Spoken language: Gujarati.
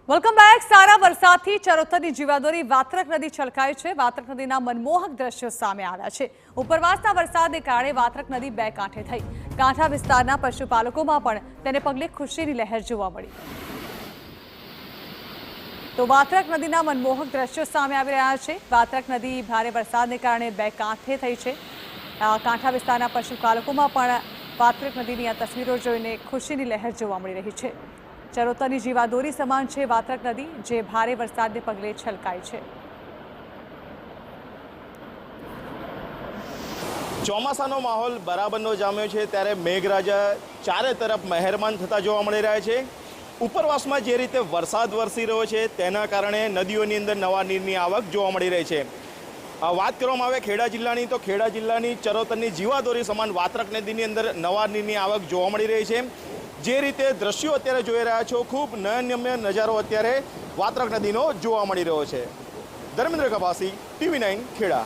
Welcome back. સારા વરસાદથી ચરોતરની જીવાદોરી વાત્રક નદી છલકાઈ છે। વાત્રક નદીના મનમોહક દ્રશ્યો સામે આવ્યા છે। ઉપરવાસના વરસાદને કારણે વાત્રક નદી બે કાંઠે થઈ। કાંઠા વિસ્તારના પશુપાલકોમાં પણ તેને પગલે ખુશીની લહેર જોવા મળી। તો વાત્રક નદીના મનમોહક દ્રશ્યો સામે આવી રહ્યા છે। વાત્રક નદી ભારે વરસાદને કારણે બે કાંઠે થઈ છે। કાંઠા વિસ્તારના પશુપાલકોમાં પણ વાત્રક નદીની આ તસવીરો જોઈને ખુશીની લહેર જોવા મળી રહી છે। ચરોતરની જીવાદોરી સમાન છે વાત્રક નદી, જે ભારે વરસાદને પગલે છલકાઈ છે। ચોમાસાનો માહોલ બરાબરનો જામ્યો છે ત્યારે મેઘરાજા ચારે તરફ મહેરબાન થતા જોવા મળી રહ્યા છે। ઉપરવાસમાં જે રીતે વરસાદ વરસી રહ્યો છે તેના કારણે નદીઓની અંદર નવા નીરની આવક જોવા મળી રહી છે। વાત કરવામાં આવે ખેડા જિલ્લાની, તો ખેડા જિલ્લાની ચરોતરની જીવાદોરી સમાન વાત્રક નદીની અંદર નવા નીરની આવક જોવા મળી રહી છે। જે રીતે દ્રશ્યો અત્યારે જોઈ રહ્યા છો, ખૂબ નયનરમ્ય નજારો અત્યારે વાત્રક નદીનો જોવા મળી રહ્યો છે। ધર્મેન્દ્ર કપાસી, TV9 ખેડા।